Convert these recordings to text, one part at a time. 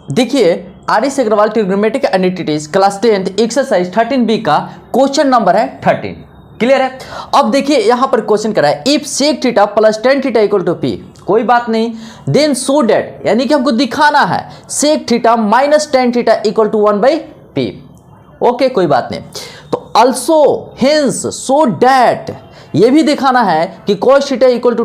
देखिए R S. Agarwal trigonometric identities class 10th exercise 13B का question number है 13। क्लियर है। अब देखिए यहां पर क्वेश्चन करा है if sec theta plus tan theta equal to p, कोई बात नहीं, देन सो डेट, यानी कि हमको दिखाना है sec theta minus tan theta equal to 1/p। Okay कोई बात नहीं। तो अल्सो हेंस सो डेट, ये भी दिखाना है कि cos theta equal to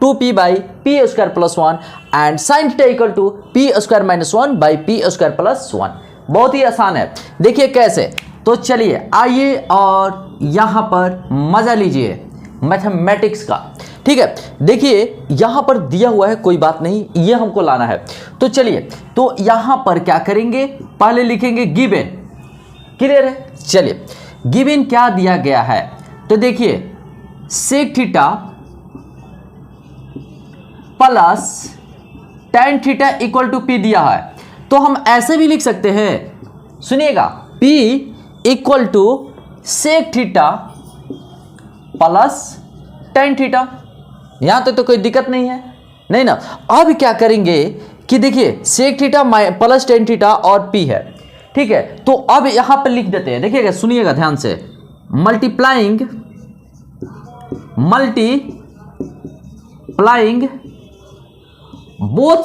2p by p square plus 1 and sine theta equal to p square minus 1 by p square plus 1। बहुत ही आसान है। देखिए कैसे, तो चलिए आइए और यहां पर मजा लीजिए मैथमेटिक्स का। ठीक है, देखिए यहां पर दिया हुआ है, कोई बात नहीं, ये हमको लाना है। तो चलिए, तो यहां पर क्या करेंगे, पहले लिखेंगे गिवन। क्लियर है। चलिए गिवन क्या दिया गया है, तो देखिए sec theta plus tan theta equal to p दिया है, तो हम ऐसे भी लिख सकते हैं, सुनिएगा, p equal to sec theta plus tan theta. यहां तक तो कोई दिक्कत नहीं है, नहीं ना। अब क्या करेंगे कि देखिए sec theta plus tan theta और पी है, ठीक है। तो अब यहां पर लिख देते हैं, देखिएगा सुनिएगा ध्यान से, मल्टीप्लाइंग बोथ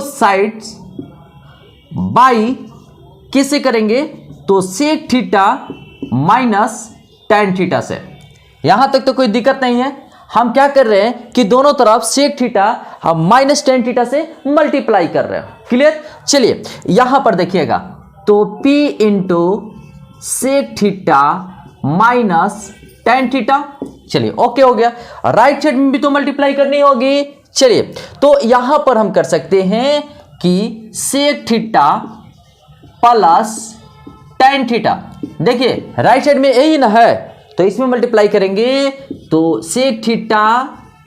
साइड्स बाई किससे करेंगे, तो sec theta minus tan theta से। यहां तक तो कोई दिक्कत नहीं है। हम क्या कर रहे हैं कि दोनों तरफ सेक थीटा हम माइनस टेन थीटा से मल्टीप्लाई कर रहे हैं। क्लियर। चलिए यहां पर देखिएगा, तो p into sec theta minus tan theta, चलिए ओके हो गया। राइट साइड में भी तो मल्टीप्लाई करनी होगी। चलिए तो यहां पर हम कर सकते हैं कि sec theta plus tan theta, देखिए राइट साइड में यही ना है, तो इसमें मल्टीप्लाई करेंगे तो sec theta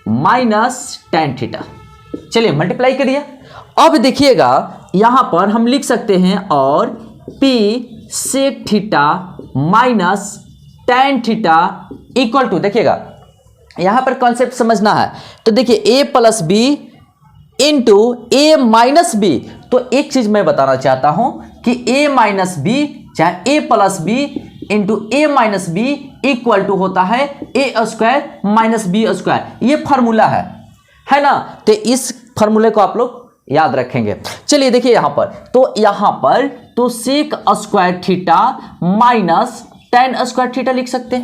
minus tan theta. चलिए मल्टीप्लाई करिए। अब देखिएगा यहां पर हम लिख सकते हैं और p sec theta minus tan theta equal to, देखिएगा यहां पर कॉन्सेप्ट समझना है, तो देखिए a plus b into a minus b. तो एक चीज मैं बताना चाहता हूं कि a माइनस बी चाहे a plus b into a minus b equal to होता है a square minus b square. ये फार्मूला है ना। तो इस फार्मूले को आप लोग याद रखेंगे। चलिए देखिए यहां पर, तो sec square theta minus tan square theta लिख सकते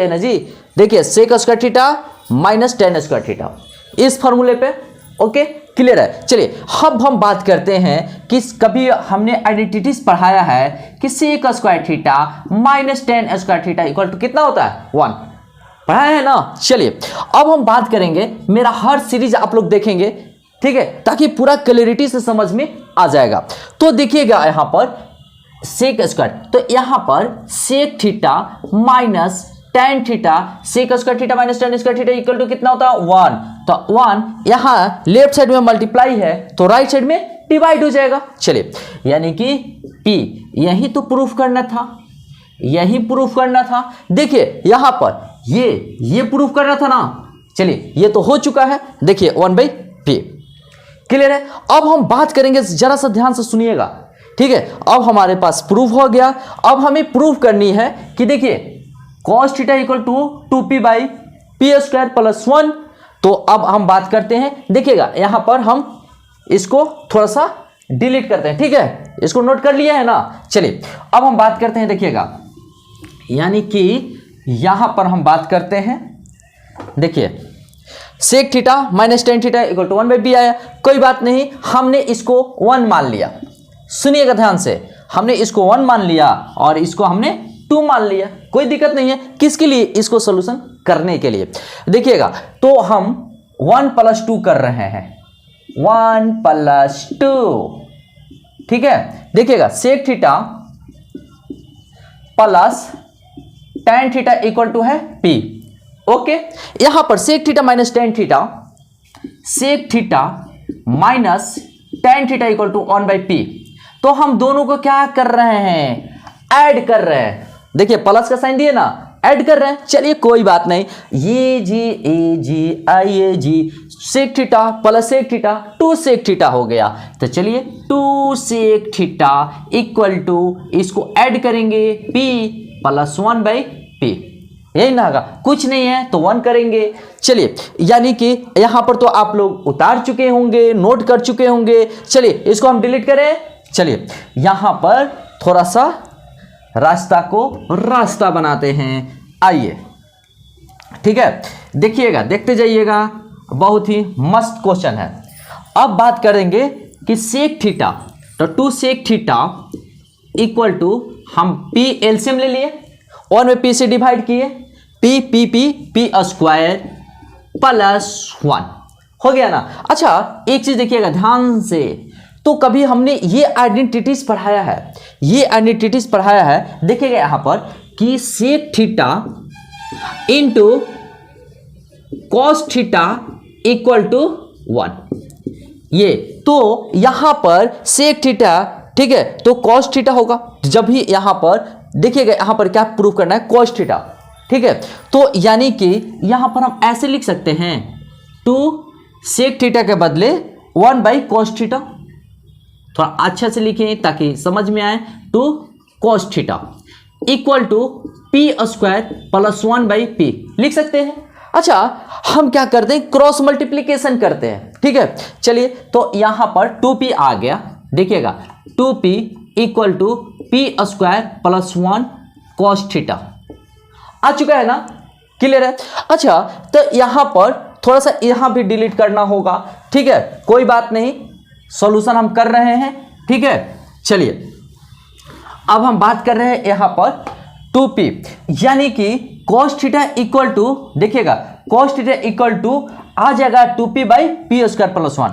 हैं ना जी। देखिए sec square theta minus tan square theta इस फार्मूले पे। ओके क्लियर है। चलिए अब हम बात करते हैं कि कभी हमने आइडेंटिटीज पढ़ाया है कि sec square theta minus tan square theta equal to कितना होता है, 1, पढ़ाया है ना। चलिए अब हम बात करेंगे, मेरा हर सीरीज आप लोग देखेंगे, ठीक है, ताकि पूरा क्लैरिटी से समझ में आ जाएगा। तो देखिएगा यहां पर सेक स्क्वायर, तो यहां पर sec theta minus tan theta, sec square theta minus tan square theta equal to कितना होता है, 1। तो 1 यहां लेफ्ट साइड में मल्टीप्लाई है तो राइट साइड में डिवाइड हो जाएगा। चलिए यानी कि p यही तो प्रूफ करना था, देखिए यहां पर ये प्रूफ करना था ना। चलिए ये तो हो चुका है, देखिए 1/p। क्लियर है। अब हम बात करेंगे, जरा सा ध्यान से सुनिएगा, ठीक है। अब हमारे पास प्रूफ हो गया। अब हमें प्रूफ करनी है कि देखिए cos theta equal to 2p by p square plus 1। तो अब हम बात करते हैं, देखिएगा यहां पर हम इसको थोड़ा सा डिलीट करते हैं, ठीक है, इसको नोट कर लिया है ना। चलिए अब हम बात करते हैं, देखिएगा यानी कि यहां पर हम बात करते हैं, देखिए sec theta minus tan theta equal to 1/p आया, कोई बात नहीं, हमने इसको 1 मान लिया। सुनिएगा ध्यान से, हमने इसको 1 मान लिया और इसको हमने 2 मान लिया, कोई दिक्कत नहीं है। किसके लिए, इसको सोल्यूशन करने के लिए। देखिएगा तो हम 1 + 2 कर रहे हैं, 1 + 2, ठीक है। देखिएगा sec theta plus tan theta equal to है p। ओके यहां पर sec theta minus tan theta, sec theta minus tan theta equal to 1/p। तो हम दोनों को क्या कर रहे हैं, ऐड कर रहे हैं। देखिए प्लस का साइन दिए ना, ऐड कर रहे हैं। चलिए कोई बात नहीं, ये जी ए जी आई ए जी sec theta plus sec theta 2 sec theta हो गया। तो चलिए 2 सेक थीटा इक्वल टू इसको ऐड करेंगे p प्लस 1/p, यही ना होगा, कुछ नहीं है तो 1 करेंगे। चलिए यानी कि यहां पर तो आप लोग उतार चुके होंगे, नोट कर चुके होंगे। चलिए इसको हम डिलीट करें। चलिए यहां पर थोड़ा सा रास्ता बनाते हैं, आइए, ठीक है, देखिएगा, देखते जाइएगा, बहुत ही मस्त क्वेश्चन है। अब बात करेंगे कि सेक थीटा, तो 2 सेक थीटा इक्वल टू हम p एलसीएम ले लिए, 1 में p से डिवाइड किए, p स्क्वायर प्लस 1 हो गया ना। अच्छा एक चीज देखिएगा ध्यान से, तो कभी हमने ये आइडेंटिटीज पढ़ाया है, देखिएगा यहां पर कि sec theta into cos theta equal to 1, ये तो यहां पर सेक थीटा, ठीक है, तो कॉस थीटा होगा। जब भी यहां पर देखिएगा, यहां पर क्या प्रूव करना है, कॉस थीटा, ठीक है, तो यानी कि यहां पर हम ऐसे लिख सकते हैं 2 सेक थीटा के बदले 1/cos थीटा, थोड़ा अच्छा से लिखें ताकि समझ में आए, 2 cos theta equal to p square plus 1/p लिख सकते हैं। अच्छा हम क्या करते हैं, क्रॉस मल्टीप्लीकेशन करते हैं, ठीक है। चलिए तो यहां पर 2p आ गया, देखिएगा 2p equal to p square plus 1 cos theta आ चुका है ना, क्लियर है। अच्छा तो यहां पर थोड़ा सा यहां भी डिलीट करना होगा, ठीक है, कोई बात नहीं, सॉल्यूशन हम कर रहे हैं, ठीक है। चलिए अब हम बात कर रहे हैं यहां पर 2p, यानी कि cos थीटा इक्वल टू, देखिएगा cos थीटा इक्वल टू आ जाएगा 2p/p square plus 1,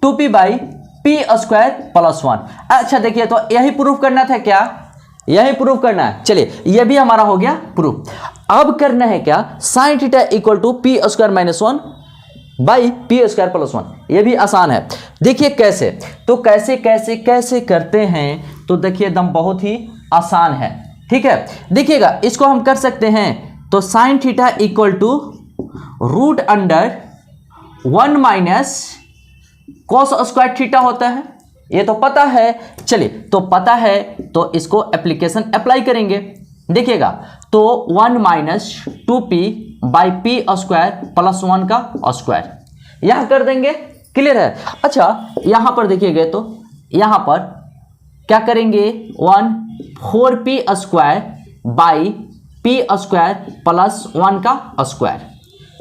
2p/p square plus 1। अच्छा देखिए तो यही प्रूफ करना था क्या, यही प्रूफ करना है। चलिए ये भी हमारा हो गया प्रूफ। अब करना है क्या, sin theta equal to p square minus 1/p square plus 1, ये भी आसान है। देखिए कैसे, तो कैसे करते हैं, तो देखिए एकदम बहुत ही आसान है, ठीक है। देखिएगा इसको हम कर सकते हैं, तो sin theta equal to root under 1 minus cos square theta होता है, ये तो पता है। चलिए तो पता है तो इसको एप्लीकेशन अप्लाई करेंगे, देखिएगा तो 1 माइनस 2p/p स्क्वायर प्लस 1 का स्क्वायर यहां कर देंगे, क्लियर है। अच्छा यहां पर देखिएगा तो यहां पर क्या करेंगे, 4p square by p square plus 1 का स्क्वायर,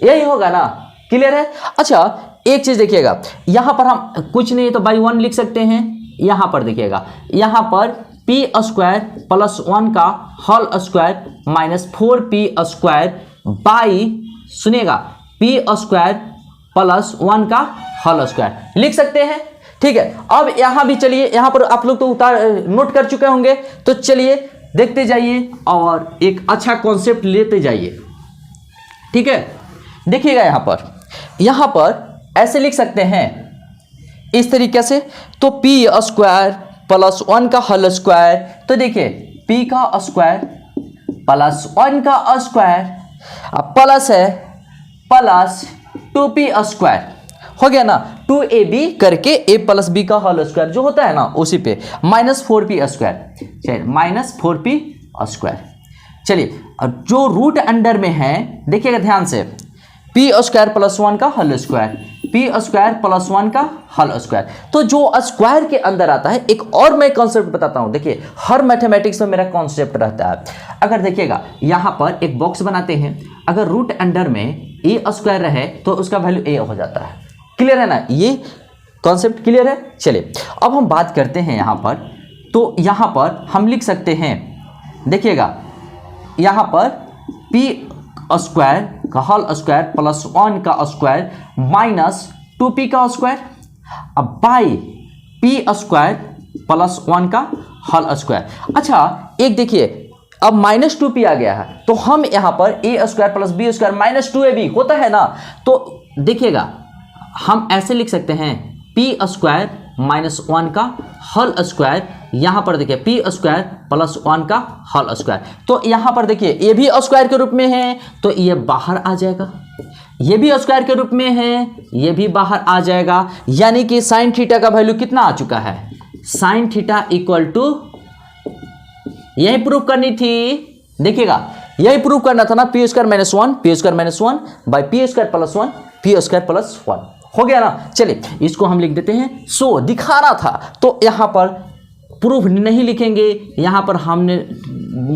यही होगा ना, क्लियर है। अच्छा एक चीज देखिएगा, यहां पर हम कुछ नहीं तो बाई 1 लिख सकते हैं। यहां पर देखिएगा, यहां पर p स्क्वायर प्लस 1 का whole square minus 4p square by, सुनिएगा, p स्क्वायर प्लस 1 का होल स्क्वायर लिख सकते हैं, ठीक है। अब यहां भी चलिए, यहां पर आप लोग तो नोट कर चुके होंगे, तो चलिए देखते जाइए और एक अच्छा कॉन्सेप्ट लेते जाइए, ठीक है। देखिएगा यहां पर ऐसे लिख सकते हैं इस तरीके से, तो p स्क्वायर प्लस 1 का होल स्क्वायर, तो देखिए p का स्क्वायर प्लस 1 का स्क्वायर प्लस है प्लस 2p स्क्वायर, हो गया ना, 2ab करके a प्लस b का होल स्क्वायर जो होता है ना उसी पे माइनस 4p स्क्वायर, चलिए माइनस 4p स्क्वायर। चलिए जो रूट अंडर में है, देखिएगा ध्यान से, p स्क्वायर प्लस 1 का whole square, p square plus 1 का होल स्क्वायर, तो जो स्क्वायर के अंदर आता है, एक और मैं कॉन्सेप्ट बताता हूं, देखिए हर मैथमेटिक्स में मेरा कॉन्सेप्ट रहता है। अगर देखिएगा यहां पर एक बॉक्स बनाते हैं, अगर रूट अंडर में a स्क्वायर रहे तो उसका वैल्यू a हो जाता है, क्लियर है ना, ये कॉन्सेप्ट क्लियर है। चलिए अब हम बात करते हैं यहां पर, तो यहां पर हम लिख सकते हैं, देखिएगा यहां पर p स्क्वायर का होल स्क्वायर प्लस 1 का स्क्वायर माइनस 2p का स्क्वायर, अब बाई p स्क्वायर प्लस 1 का होल स्क्वायर। अच्छा एक देखिए, अब माइनस 2p आ गया है, तो हम यहां पर a square plus b square minus 2ab होता है ना, तो देखिएगा हम ऐसे लिख सकते हैं p स्क्वायर माइनस 1 का होल स्क्वायर, यहां पर देखिए p स्क्वायर प्लस 1 का होल स्क्वायर, तो यहां पर देखिए ये भी स्क्वायर के रूप में है, तो ये बाहर आ जाएगा, ये भी स्क्वायर के रूप में है, ये भी बाहर आ जाएगा, यानी कि साइन थीटा का वैल्यू कितना आ चुका है, साइन थीटा इक्वल टू, यही प्रूफ करनी थी, देखिएगा यही प्रूफ करना था ना, P square minus one by p square plus one, P square plus one, हो गया ना। चलिए इसको हम लिख देते हैं, सो दिखाना था, तो यहां पर प्रूफ नहीं लिखेंगे, यहां पर हमने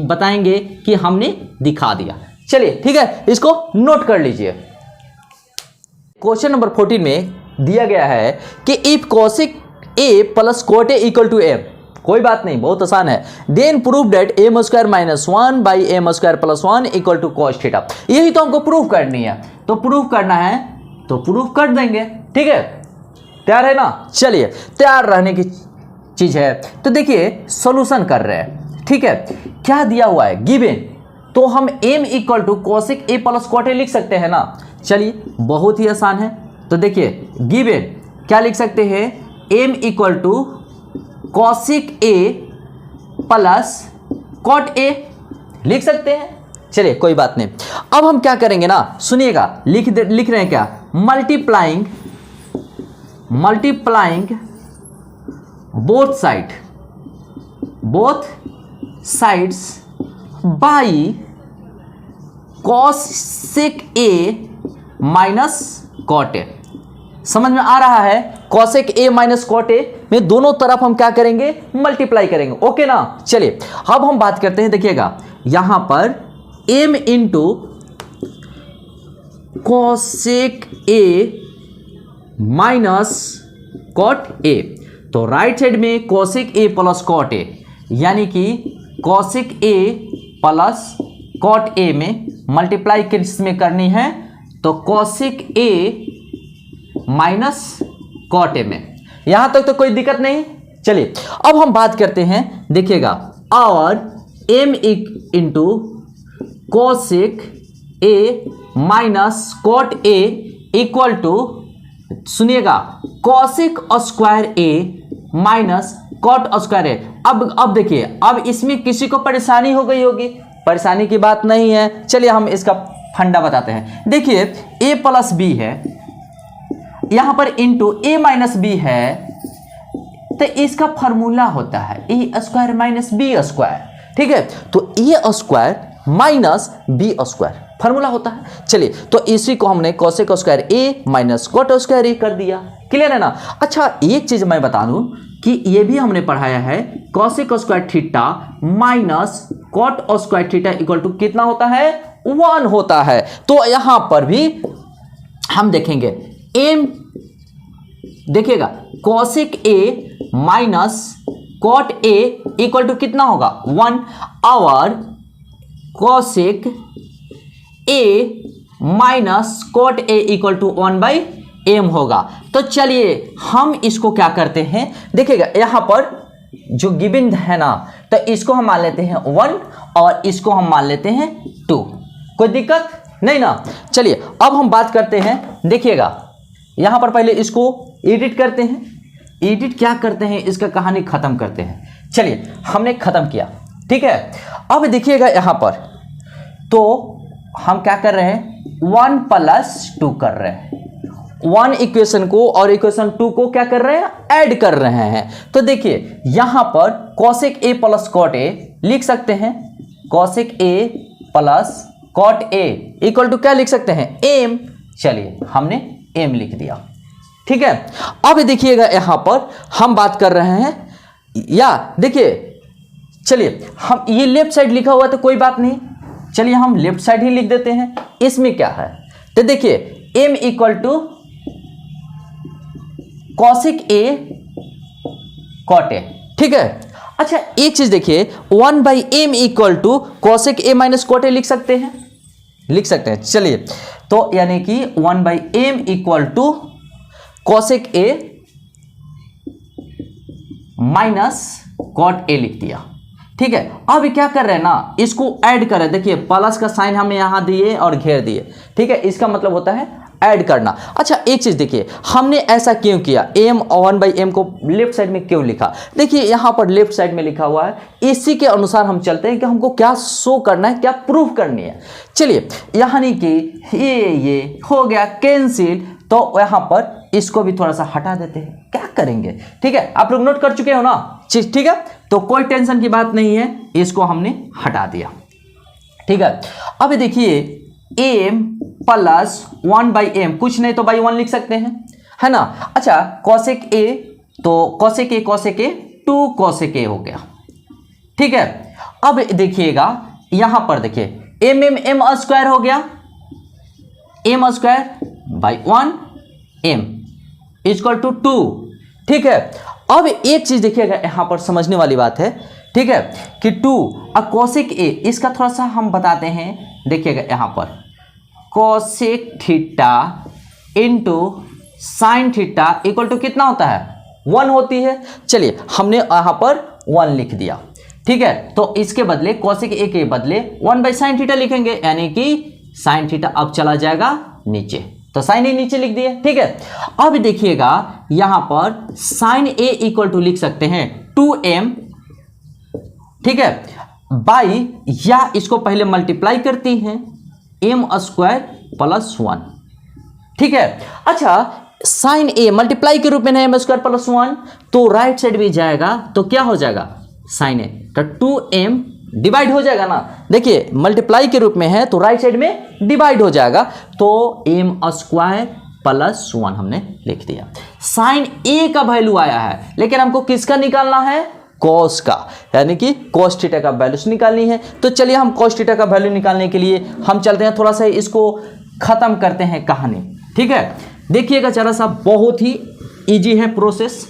बताएंगे कि हमने दिखा दिया। चलिए ठीक है, इसको नोट कर लीजिए। क्वेश्चन नंबर 14 में दिया गया है कि if cosec A plus cot A equal to m, कोई बात नहीं, बहुत आसान है, then proof that m square minus one by m square plus one equal to cos theta. यही तो हमको प्रूफ करनी है, तो प्रूफ करना है तो प्रूफ कर देंगे, ठीक है, तैयार है ना। चलिए तैयार रहने की चीज है, तो देखिए सॉल्यूशन कर रहे हैं, ठीक है, क्या दिया हुआ है गिवन, तो हम m equal to cosec A plus cot A लिख सकते हैं ना। चलिए बहुत ही आसान है, तो देखिए गिवन क्या लिख सकते हैं, m equal to cosec A plus cot A लिख सकते हैं। चलिए कोई बात नहीं, अब हम क्या करेंगे ना, सुनिएगा, लिख रहे हैं क्या, multiplying both sides by cosec A minus cot A. समझ में आ रहा है, cosec A minus cot A में दोनों तरफ हम क्या करेंगे, मल्टीप्लाई करेंगे, ओके ना। चलिए अब हम बात करते हैं, देखिएगा यहां पर m into cosec A minus cot A, तो राइट साइड में cosec A plus cot A, यानी कि cosec A plus cot A में मल्टीप्लाई किस में करनी है, तो cosec A minus cot A में। यहां तक तो कोई दिक्कत नहीं। चलिए अब हम बात करते हैं, देखिएगा, और m into cosec A minus cot A equal to, सुनिएगा, cosec square A minus cot square A. अब देखिए, अब इसमें किसी को परेशानी हो गई होगी, परेशानी की बात नहीं है। चलिए हम इसका फंडा बताते हैं। देखिए a प्लस बी है, यहां पर इंटू a माइनस बी है, तो इसका फॉर्मूला होता है a square minus b square, ठीक है, तो a square minus b square formula होता है। चलिए तो इसी को हमने cosec square A minus cot square A कर दिया, क्लियर है ना। अच्छा एक चीज मैं बता दूं कि ये भी हमने पढ़ाया है, cosec square theta minus cot square theta equal to कितना होता है, 1 होता है। तो यहां पर भी हम देखेंगे m, देखिएगा cosec A minus cot A equal to कितना होगा, 1, और cosec A minus cot A equal to 1 by m होगा। तो चलिए हम इसको क्या करते हैं, देखिएगा यहां पर जो गिवन है ना, तो इसको हम मान लेते हैं 1 और इसको हम मान लेते हैं 2, कोई दिक्कत नहीं ना। चलिए अब हम बात करते हैं, देखिएगा यहां पर पहले इसको एडिट करते हैं, एडिट क्या करते हैं, इसका कहानी खत्म करते हैं। चलिए हमने खत्म किया, ठीक है। अब देखिएगा यहां पर, तो हम क्या कर रहे हैं, 1 प्लस 2 कर रहे हैं, 1 इक्वेशन को और इक्वेशन 2 को क्या कर रहे हैं, ऐड कर रहे हैं। तो देखिए यहां पर cosec A plus cot A लिख सकते हैं, cosec A plus cot A equal to क्या लिख सकते हैं, एम। चलिए हमने एम लिख दिया, ठीक है। अब देखिएगा यहां पर हम बात कर रहे हैं, या देखिए चलिए हम ये लेफ्ट साइड लिखा हुआ तो कोई बात नहीं, चलिए हम लेफ्ट साइड ही लिख देते हैं। इसमें क्या है, तो देखिए m equal to cosec A cot A, ठीक है। अच्छा एक चीज देखिए, 1 by m equal to cosec A minus cot A लिख सकते हैं, लिख सकते हैं। चलिए तो यानी कि 1 by m equal to cosec A minus cot A लिख दिया, ठीक है। अब क्या कर रहे हैं ना, इसको ऐड कर रहे हैं, देखिए प्लस का साइन हमें यहां दिए और घेर दिए, ठीक है। इसका मतलब होता है ऐड करना। अच्छा एक चीज देखिए, हमने ऐसा क्यों किया, m 1/m को लेफ्ट साइड में क्यों लिखा? देखिए यहां पर लेफ्ट साइड में लिखा हुआ है, इसी के अनुसार हम चलते हैं कि हमको क्या शो करना है, क्या प्रूफ करनी है। चलिए यानी कि ये हो गया कैंसिल, तो यहां पर इसको भी थोड़ा सा हटा देते हैं, क्या करेंगे, ठीक है, आप लोग नोट कर चुके हो ना, ठीक है, तो कोई टेंशन की बात नहीं है, इसको हमने हटा दिया, ठीक है। अब देखिए m प्लस 1/m, कुछ नहीं तो बाई 1 लिख सकते हैं, है ना। अच्छा cosec a, तो cosec a 2 cosec a हो गया, ठीक है। अब देखिएगा यहां पर देखिए m स्क्वायर हो गया, m square by 1 m equal to 2, ठीक है। अब एक चीज देखिएगा यहां पर समझने वाली बात है, ठीक है, कि 2 और cosec a, इसका थोड़ा सा हम बताते हैं, देखिएगा यहां पर cosec theta into sine theta equal to कितना होता है, 1 होती है। चलिए हमने यहां पर 1 लिख दिया, ठीक है, तो इसके बदले cosec a के बदले 1/sin थीटा लिखेंगे, यानी कि sin थीटा अब चला जाएगा नीचे, तो sin a नीचे लिख दिए, ठीक है। अब देखिएगा यहां पर sin a इक्वल टू लिख सकते हैं 2m, ठीक है, बाई, या इसको पहले मल्टीप्लाई करती हैं m स्क्वायर प्लस 1, ठीक है। अच्छा साइन a मल्टीप्लाई के रूप में है m स्क्वायर प्लस 1, तो राइट साइड भी जाएगा तो क्या हो जाएगा साइन a, तो 2m डिवाइड हो जाएगा ना, देखिए मल्टीप्लाई के रूप में है तो राइट साइड में डिवाइड हो जाएगा, तो m स्क्वायर प्लस 1 हमने लिख दिया। साइन a का वैल्यू आया है, लेकिन हमको किसका निकालना है, कॉस का, यानी कि कॉस थीटा का वैल्यू निकालनी है। तो चलिए हम कॉस थीटा का वैल्यू निकालने के लिए हम चलते हैं, थोड़ा सा इसको खत्म करते हैं कहानी, ठीक है। देखिएगा जरा सा, बहुत ही इजी है प्रोसेस।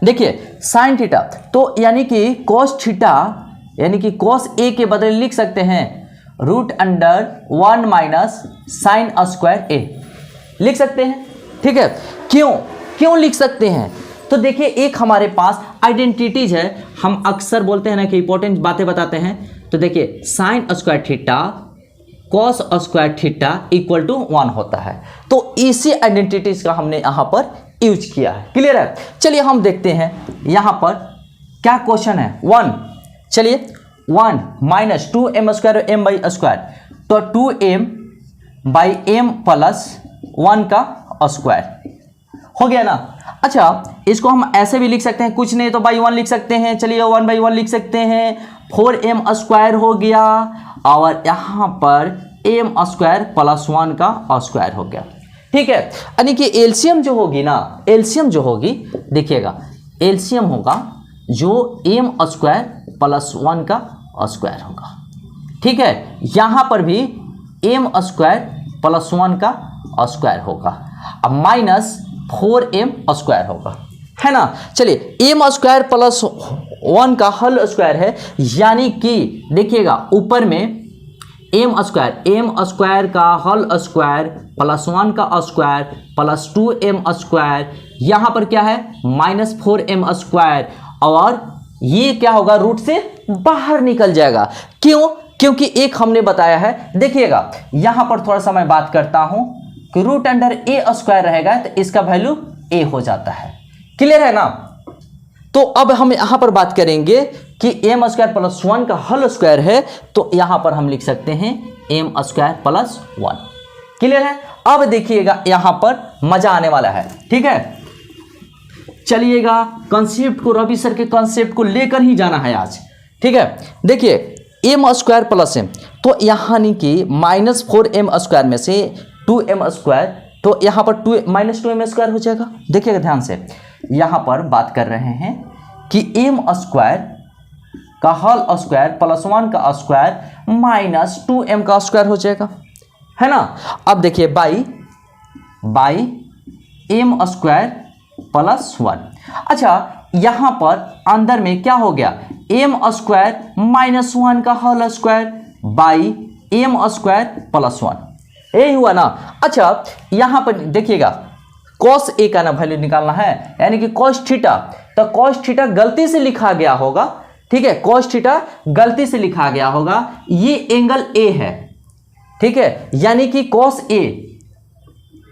देखिए साइन थीटा, तो यानी कि कॉस थीटा यानी कि कॉस ए के बदले लिख सकते हैं √1 माइनस साइन स्क्वायर ए, लिख सकते हैं, ठीक है। क्यों लिख सकते हैं, तो देखिए एक हमारे पास आइडेंटिटीज है, हम अक्सर बोलते हैं ना कि इंपॉर्टेंट बातें बताते हैं, तो देखिए sine square theta cos square theta equal to 1 होता है, तो इसी आइडेंटिटीज का हमने यहां पर यूज किया है, क्लियर है। चलिए हम देखते हैं यहां पर क्या क्वेश्चन है, 1, चलिए 1 minus 2m square m by square, तो 2m बाई m प्लस 1 का स्क्वायर हो गया ना। अच्छा इसको हम ऐसे भी लिख सकते हैं, कुछ नहीं तो बाई 1 लिख सकते हैं, चलिए 1/1 लिख सकते हैं, 4m स्क्वायर हो गया, और यहां पर m स्क्वायर प्लस 1 का स्क्वायर हो गया, ठीक है। यानी कि एलसीएम जो होगी ना, एलसीएम जो होगी, देखिएगा एलसीएम होगा जो m स्क्वायर प्लस 1 का स्क्वायर होगा, ठीक है। यहां पर भी m स्क्वायर प्लस 1 का स्क्वायर होगा, अब माइनस 4m स्क्वायर होगा, है ना। चलिए m स्क्वायर प्लस 1 का होल स्क्वायर है, यानी कि देखिएगा ऊपर में m स्क्वायर का होल स्क्वायर प्लस 1 का स्क्वायर प्लस 2m स्क्वायर, यहां पर क्या है माइनस 4m स्क्वायर, और ये क्या होगा रूट से बाहर निकल जाएगा। क्योंकि एक हमने बताया है, देखिएगा यहां पर थोड़ा सा मैं बात करता हूं कि √a स्क्वायर रहेगा तो इसका वैल्यू a हो जाता है, क्लियर है ना। तो अब हम यहां पर बात करेंगे कि m स्क्वायर प्लस 1 का होल स्क्वायर है, तो यहां पर हम लिख सकते हैं m स्क्वायर प्लस 1, क्लियर है। अब देखिएगा यहां पर मजा आने वाला है, ठीक है। चलिएगा कॉन्सेप्ट को, रवि सर के कॉन्सेप्ट को लेकर ही जाना है आज, ठीक है। देखिए m स्क्वायर प्लस m, तो यानी कि माइनस 4m स्क्वायर में से 2m स्क्वायर, तो यहाँ पर 2 माइनस 2m स्क्वायर हो जाएगा। देखिएगा ध्यान से, यहाँ पर बात कर रहे हैं कि m स्क्वायर का होल स्क्वायर प्लस 1 का स्क्वायर माइनस 2m का स्क्वायर हो जाएगा, है ना। अब देखिए बाई m स्क्वायर प्लस 1। अच्छा यहां पर अंदर में क्या हो गया, m स्क्वायर माइनस 1 का whole square by m square plus 1, यही हुआ ना। अच्छा यहां पर देखिएगा cos a का ना वैल्यू निकालना है, यानी कि cos थीटा, तो cos थीटा गलती से लिखा गया होगा, ठीक है, cos थीटा गलती से लिखा गया होगा, ये एंगल a है, ठीक है, यानी कि cos a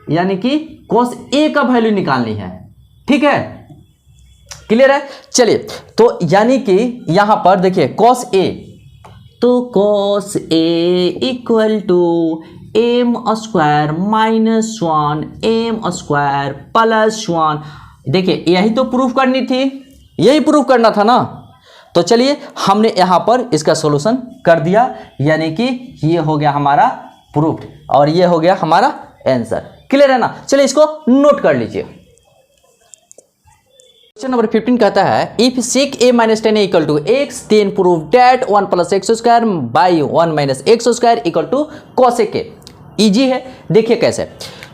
यानी कि cos A का वैल्यू निकालनी है। ठीक है, क्लियर है। चलिए, तो यानी कि यहां पर देखिए cos A, तो cos A equal to m square minus 1 m square plus 1। देखिए यही तो प्रूफ करनी थी, यही प्रूफ करना था ना। तो चलिए हमने यहां पर इसका सॉल्यूशन कर दिया, यानी कि ये हो गया हमारा प्रूफ और ये हो गया हमारा आंसर। क्लियर है ना। चलिए इसको नोट कर लीजिए। क्वेश्चन नंबर 15 कहता है if sec a minus tan a equal to x then prove that 1 plus x square by 1 minus x square equal to cos a। Easy है, देखिए कैसे,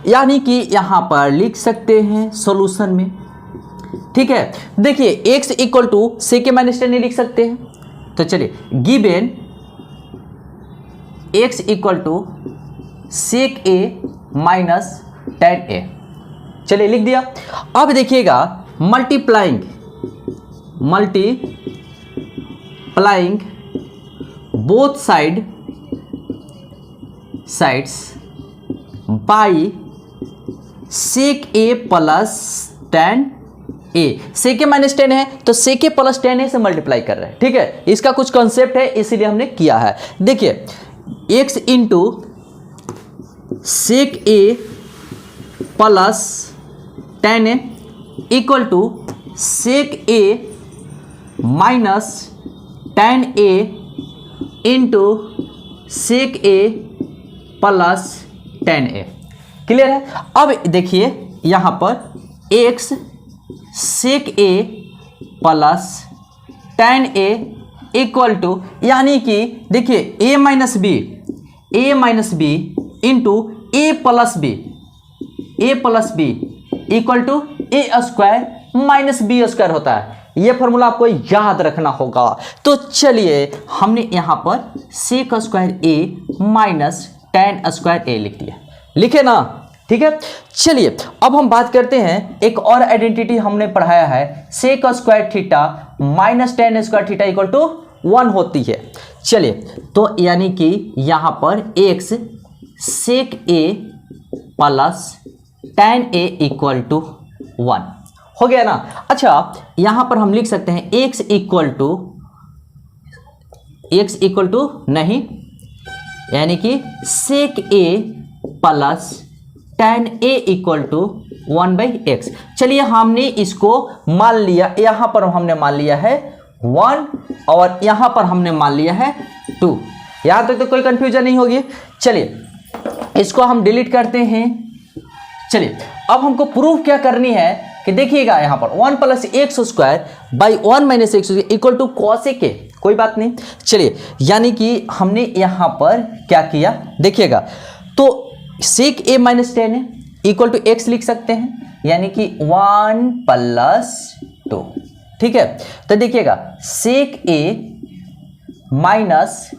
यानी कि यहां पर लिख सकते हैं सॉल्यूशन में। ठीक है, देखिए x equal to sec a minus tan a लिख सकते हैं। तो चलिए given x equal to sec a minus tan a, चलिए लिख दिया। अब देखिएगा multiplying both sides by sec a plus tan a। sec a minus tan है तो sec a plus tan a से मल्टीप्लाई कर रहे हैं। ठीक है, इसका कुछ कॉन्सेप्ट है इसीलिए हमने किया है। देखिए x into sec a plus tan a equal to sec a minus tan a into sec a plus tan a। Clear है। अब देखिए यहां पर x sec a plus tan a equal to, यानी कि देखिए a minus b into a plus b equal to a square minus b square होता है। ये फॉर्मूला आपको याद रखना होगा। तो चलिए हमने यहां पर sec square a minus tan square a लिख दिया, लिखे ना। ठीक है, चलिए अब हम बात करते हैं, एक और आइडेंटिटी हमने पढ़ाया है, sec square theta minus tan square theta equal to 1 होती है। चलिए तो यानी कि यहां पर x sec a plus tan a equal to 1 हो गया ना। अच्छा यहां पर हम लिख सकते हैं x इक्वल टू नहीं, यानी कि sec a plus tan a equal to 1/x। चलिए हमने इसको मान लिया, यहां पर हमने मान लिया है 1 और यहां पर हमने मान लिया है 2। यहां तक तो कोई कंफ्यूजन नहीं होगी। चलिए इसको हम डिलीट करते हैं। चलिए अब हमको प्रूफ क्या करनी है कि देखिएगा यहां पर 1 plus x square by 1 minus x equal to cos A के, कोई बात नहीं। चलिए यानी कि हमने यहां पर क्या किया, देखिएगा तो sec a minus tan equal to x लिख सकते हैं, यानी कि 1 प्लस 2। ठीक है, तो देखिएगा sec a minus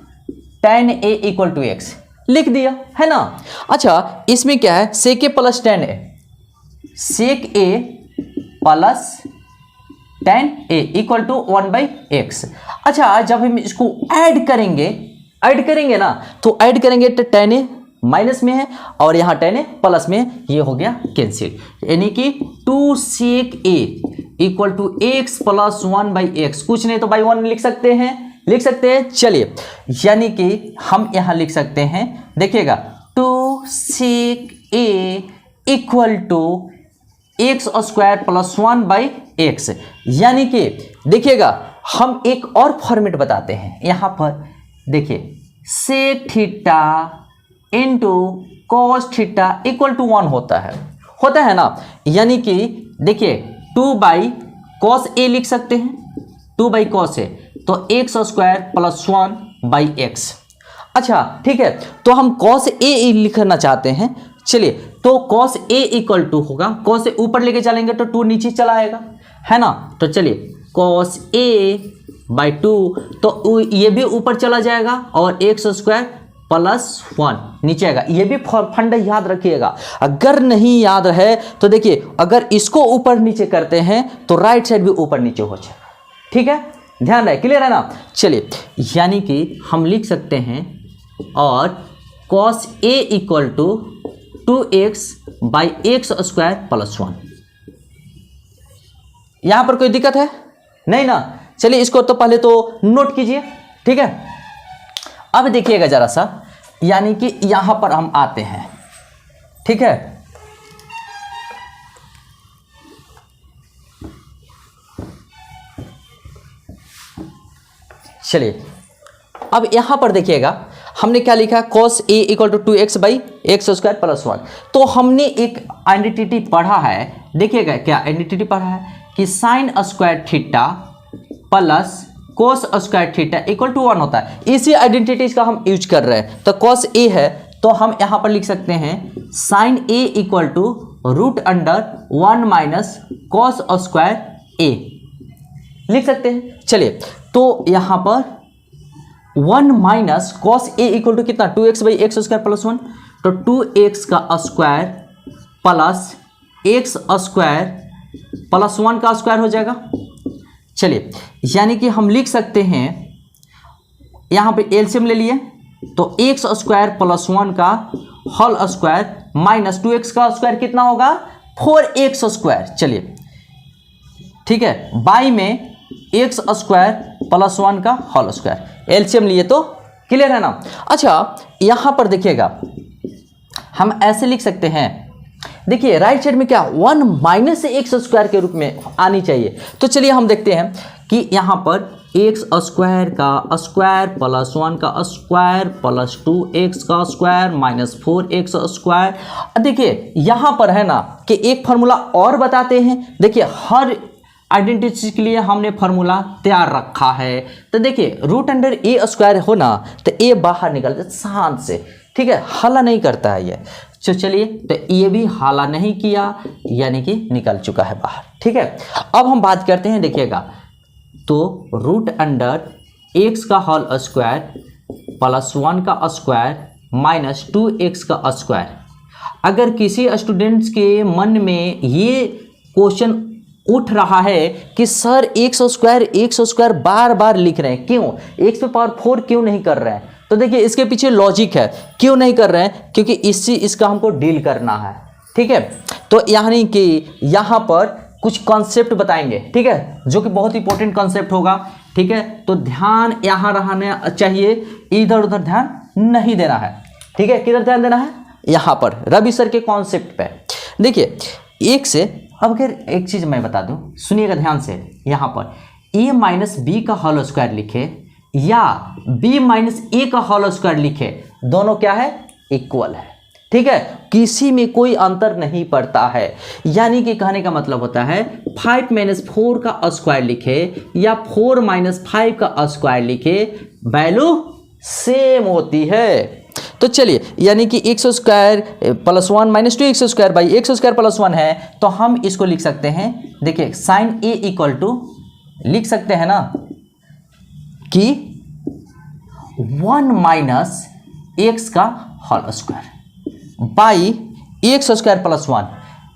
tan a equal to x लिख दिया है ना। अच्छा इसमें क्या है, sec a plus tan a, sec a plus tan a equal to 1/x। अच्छा जब हम इसको ऐड करेंगे ना, तो ऐड करेंगे तो tan a माइनस में है और यहाँ tan a प्लस में, ये हो गया कैंसिल, यानी कि 2 sec a equal to x plus 1/x, कुछ नहीं तो बाई 1 लिख सकते हैं। चलिए यानी कि हम यहाँ लिख सकते हैं, देखिएगा 2 sec a equal to x square plus 1/x, यानी कि देखिएगा हम एक और फॉर्मेट बताते हैं। यहाँ पर देखिए sec theta into cos theta equal to 1 होता है ना, यानी कि देखिए 2/cos a लिख सकते हैं, 2/cos a तो एक्स स्क्वायर प्लस 1/x। अच्छा ठीक है, तो हम cos a लिखना चाहते हैं। चलिए तो cos a इक्वल टू होगा, cos a ऊपर लेके चलेंगे तो 2 नीचे चला आएगा, है ना। तो चलिए cos a/2, तो ये भी ऊपर चला जाएगा और एक्स स्क्वायर प्लस 1 नीचे आएगा। ये भी फंडा याद रखिएगा, अगर नहीं याद है तो देखिए अगर इसको ऊपर नीचे करते हैं तो राइट साइड भी ऊपर नीचे हो जाएगा। ठीक है, ध्यान रहे, क्लियर है ना। चलिए यानी कि हम लिख सकते हैं और cos a equal to 2x by x square plus 1। यहां पर कोई दिक्कत है नहीं ना? चलिए इसको तो पहले तो नोट कीजिए, ठीक है। अब देखिएगा जरा सा, यानी कि यहां पर हम आते हैं, ठीक है। चलिए अब यहां पर देखिएगा हमने क्या लिखा, cos a equal to 2x by x square plus 1। तो हमने एक आइडेंटिटी पढ़ा है, देखिएगा क्या आइडेंटिटी पढ़ा है कि sine square theta plus cos square theta equal to 1 होता है। इसी आइडेंटिटीज का हम यूज कर रहे हैं। तो cos a है तो हम यहां पर लिख सकते हैं sine a equal to root under 1 minus cos square a लिख सकते हैं। चलिए तो यहां पर 1 minus cos a equal to कितना, 2x by x square plus 1। तो 2x का square plus x square plus 1 का स्क्वायर हो जाएगा। चलिए यानी कि हम लिख सकते हैं, यहां पे एलसीएम ले लिए तो एक्स स्क्वायर प्लस 1 का होल स्क्वायर माइनस 2x का स्क्वायर कितना होगा, 4x स्क्वायर। चलिए ठीक है, बाई में एक्स स्क्वायर प्लस 1 का होल स्क्वायर, एलसीएम लिए तो क्लियर है ना। अच्छा यहां पर देखिएगा हम ऐसे लिख सकते हैं, देखिए राइट साइड में क्या 1 माइनस एक्स स्क्वायर के रूप में आनी चाहिए। तो चलिए हम देखते हैं कि यहां पर एक्स स्क्वायर का स्क्वायर प्लस 1 का स्क्वायर प्लस 2x का स्क्वायर माइनस 4x स्क्वायर। देखिए यहां पर है ना कि एक फार्मूला और बताते हैं, देखिए हर आइडेंटिटी के लिए हमने फार्मूला तैयार रखा है। तो देखिए रूट अंडर ए स्क्वायर हो ना तो ए बाहर निकलता है शांत से, ठीक है, हाला नहीं करता है ये। तो चलिए तो ये भी हाला नहीं किया यानी कि निकल चुका है बाहर, ठीक है। अब हम बात करते हैं, देखिएगा तो रूट अंडर एक्स का होल स्क्वायर प्लस 1 का स्क्वायर माइनस 2x का स्क्वायर। अगर किसी स्टूडेंट्स के मन में ये क्वेश्चन उठ रहा है कि सर एक्स स्क्वायर बार बार लिख रहे हैं, क्यों एक्स पे पावर 4 क्यों नहीं कर रहे हैं, तो देखिए इसके पीछे लॉजिक है, क्यों नहीं कर रहे हैं, क्योंकि इसका हमको डील करना है, ठीक है। तो यानी कि यहाँ पर कुछ कॉन्सेप्ट बताएंगे, ठीक है, जो कि बहुत इंपॉर्टेंट कॉन्सेप्ट होगा, ठीक है। तो ध्यान यहाँ रहना चाहिए, इधर उधर ध्यान नहीं देना है, ठीक है। किधर ध्यान देना है, यहाँ पर रवि सर के कॉन्सेप्ट पे। देखिए एक से अब अगर एक चीज मैं बता दूं, सुनिएगा ध्यान से, यहाँ पर a माइनस बी का होल स्क्वायर लिखे या b माइनस ए का होल स्क्वायर लिखे, दोनों क्या है, इक्वल है, ठीक है, किसी में कोई अंतर नहीं पड़ता है। यानी कि कहने का मतलब होता है 5 माइनस 4 का स्क्वायर लिखे या 4 माइनस 5 का स्क्वायर लिखे, वैल्यू सेम होती है। तो चलिए यानी कि x square plus 1 minus 2x square by x square plus 1 है, तो हम इसको लिख सकते हैं, देखिए साइन a इक्वल टू लिख सकते हैं ना कि 1 माइनस एक्स का whole square by x square plus 1,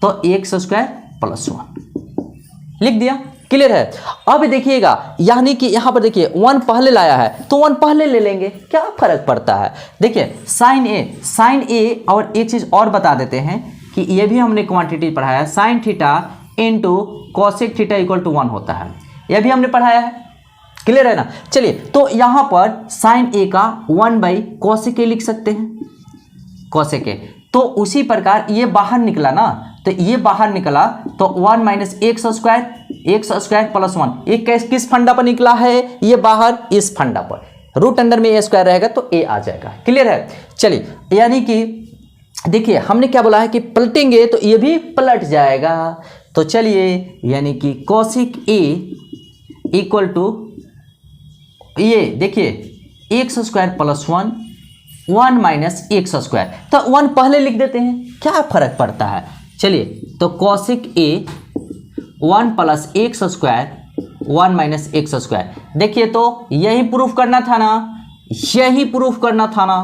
तो एक्स स्क्वायर प्लस 1 लिख दिया, क्लियर है। अब देखिएगा यानी कि यहां पर देखिए 1 पहले लाया है तो 1 पहले ले लेंगे, क्या फर्क पड़ता है। देखिए साइन ए और एक चीज और बता देते हैं कि ये भी हमने क्वांटिटी पढ़ाया है, sine theta into cosec theta equal to 1 होता है, यह भी हमने पढ़ाया है, क्लियर है ना। चलिए तो यहां पर साइन ए का 1 बाई कॉसेक ए लिख सकते हैं, कॉसेक ए। तो उसी प्रकार ये बाहर निकला ना, तो ये बाहर निकला तो 1 माइनस एक्स स्क्वायर प्लस 1, ये किस फंडा पर निकला है, ये बाहर इस फंडा पर, रूट अंडर में ए स्क्वायर रहेगा तो ए आ जाएगा, क्लियर है। चलिए यानी कि देखिए हमने क्या बोला है कि पलटेंगे तो ये भी पलट जाएगा। तो चलिए यानी कि कॉसिक ए इक्वल टू ये देखिए x square plus 1 minus x square, तो 1 पहले लिख देते हैं, क्या फर्क पड़ता है। चलिए तो कॉसिक ए 1 plus x square 1 minus x square, देखिए तो यही प्रूफ करना था ना, यही प्रूफ करना था ना,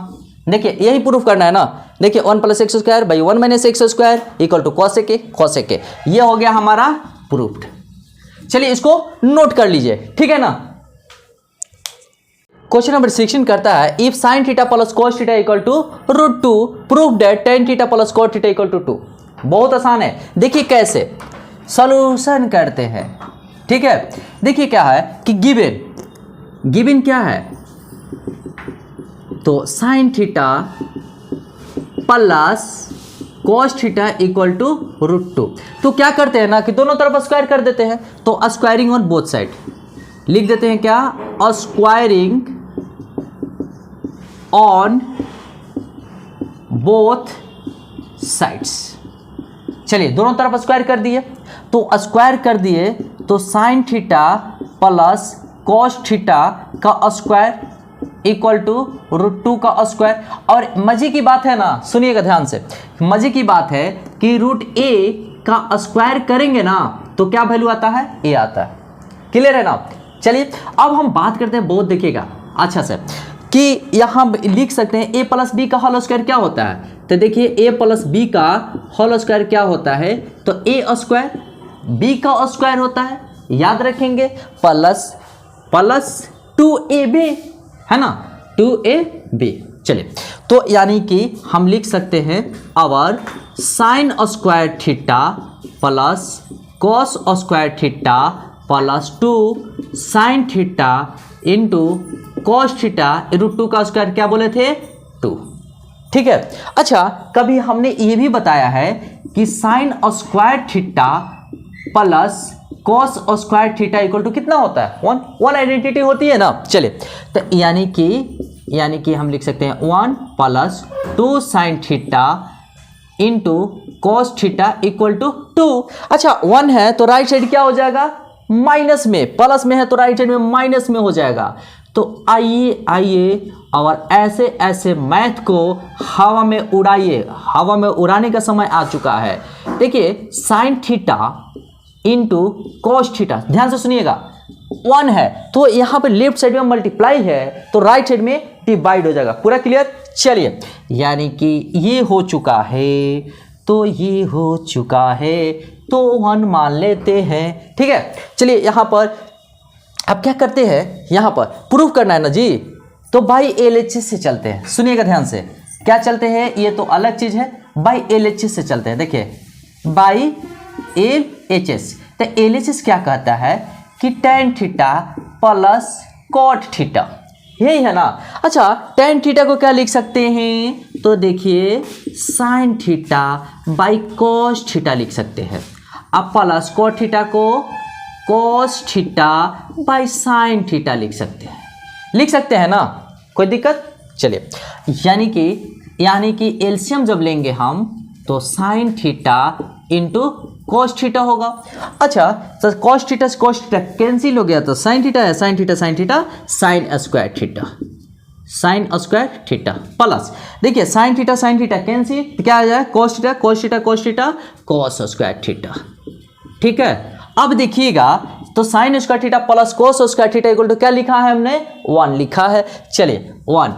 देखिए यही प्रूफ करना है ना। देखिए 1 plus x square by 1 minus x square equal to cosec A, ये हो गया हमारा प्रूफ्ड। चलिए इसको नोट कर लीजिए, ठीक है ना। क्वेश्चन नंबर 16 करता है if sine theta plus cos theta equal to root 2 prove that tan theta plus cos theta equal to 2। बहुत आसान है। देखिए कैसे सॉल्यूशन करते हैं, ठीक है। देखिए क्या है कि गिवन क्या है, तो sine theta plus cos theta equal to √2। तो क्या करते हैं ना कि दोनों तरफ स्क्वायर कर देते हैं, तो स्क्वायरिंग ऑन बोथ साइड लिख देते हैं क्या, स्क्वायरिंग ऑन बोथ साइड्स। चलिए दोनों तरफ स्क्वायर कर दिए, तो स्क्वायर कर दिए तो sine theta plus cos theta का स्क्वायर इक्वल टू √2 का स्क्वायर। और मजे की बात है ना, सुनिएगा ध्यान से, मजे की बात है कि √a का स्क्वायर करेंगे ना तो क्या वैल्यू आता है, a आता है। क्लियर है ना। चलिए अब हम बात करते हैं बहुत, देखिएगा अच्छा से कि यहाँ लिख सकते हैं a प्लस बी का होल स्क्वायर क्या होता है। तो देखिए a प्लस बी का होल स्क्वायर क्या होता है, तो a स्क्वायर b का स्क्वायर होता है, याद रखेंगे, प्लस 2ab है ना, 2ab। चलिए तो यानी कि हम लिख सकते हैं our sine square theta plus cos square theta plus 2 sine theta into cos theta √2 का स्क्वायर क्या बोले थे, 2। ठीक है। अच्छा कभी हमने ये भी बताया है कि sine square theta plus cos square theta equal to कितना होता है, 1 आइडेंटिटी होती है ना। चलिए तो यानी कि हम लिख सकते हैं 1 plus 2 sine theta into cos theta equal to 2। अच्छा 1 है तो राइट साइड क्या हो जाएगा, माइनस में, प्लस में है तो राइट साइड में माइनस में हो जाएगा। तो आइए और ऐसे ऐसे मैथ को हवा में उड़ाइए, हवा में उड़ाने का समय आ चुका है। देखिए sign theta into cos theta, ध्यान से सुनिएगा, 1 है तो यहाँ पे लेफ्ट साइड में मल्टीप्लाई है तो राइट साइड में डिवाइड हो जाएगा। पूरा क्लियर। चलिए यानी कि ये हो चुका है, तो ये हो चुका है, तो 1 मान लेते हैं। ठीक है। चलिए यहाँ पर अब क्या करते हैं, यहाँ पर प्रूफ करना है ना जी, तो बाई LHS से चलते हैं। सुनिएगा ध्यान से, क्या चलते हैं, ये तो अलग चीज़ है, बाई LHS से चलते हैं। देखिए बाई LHS, तो LHS क्या कहता है कि tan theta plus cot theta, यही है ना। अच्छा tan थीटा को क्या लिख सकते हैं, तो देखिए sin theta by cos theta लिख सकते हैं। अब प्लस cot थीटा को cos theta by sin theta लिख सकते हैं ना, कोई दिक्कत। चलिए यानी कि एलसीएम जब लेंगे हम तो sin theta into cos theta होगा। अच्छा तो कॉस थीटा से कॉस थीटा कैंसिल हो गया, तो sin थीटा है, sin theta sin square theta plus, देखिए sin थीटा कैंसिल, क्या आ जाए, cos theta cos square theta. ठीक है। अब देखिएगा तो sine square theta plus cos square theta equal to क्या लिखा है हमने, 1 लिखा है। चलिए 1,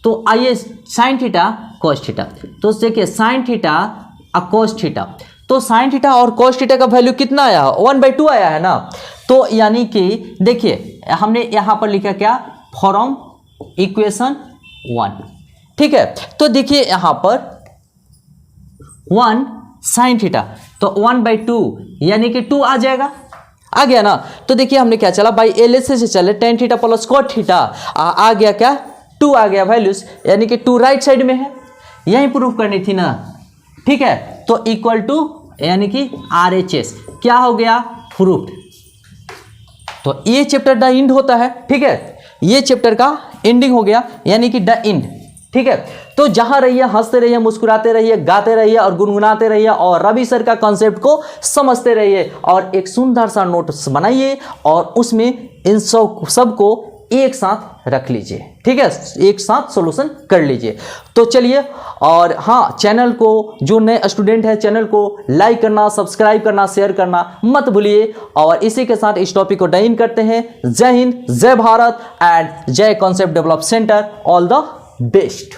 तो आइए साइन थीटा कॉस थीटा, तो देखिए साइन थीटा और कॉस थीटा, तो साइन थीटा और कॉस थीटा का वैल्यू कितना आया, 1/2 आया है ना। तो यानी कि देखिए हमने यहाँ पर लिखा क्या, फ्रॉम इक्वेशन 1। ठीक है। तो देखिए यहाँ पर 1 साइन थीटा, तो 1/2 यानी कि 2 आ जाएगा, आ गया ना। तो देखिए हमने क्या चला, बाई LHS से चले, tan theta plus cot theta आ गया क्या, 2 आ गया वैल्यूज, यानी कि 2 राइट साइड में है, यही प्रूफ करनी थी ना। ठीक है। तो इक्वल टू यानी कि RHS क्या हो गया, प्रूफ। तो ये चैप्टर द एंड होता है। ठीक है, ये चैप्टर का एंडिंग हो गया, यानी कि द एंड। ठीक है। तो जहां रहिए, हंसते रहिए, मुस्कुराते रहिए, गाते रहिए और गुनगुनाते रहिए और रवि सर का कॉन्सेप्ट को समझते रहिए और एक सुंदर सा नोट्स बनाइए और उसमें इन सब को एक साथ रख लीजिए। ठीक है, एक साथ सॉल्यूशन कर लीजिए। तो चलिए, और हाँ, चैनल को, जो नए स्टूडेंट है, चैनल को लाइक करना, सब्सक्राइब करना, शेयर करना मत भूलिए। और इसी के साथ इस टॉपिक को डाइन करते हैं। जय हिंद, जय भारत एंड जय concept develop centre. All the best.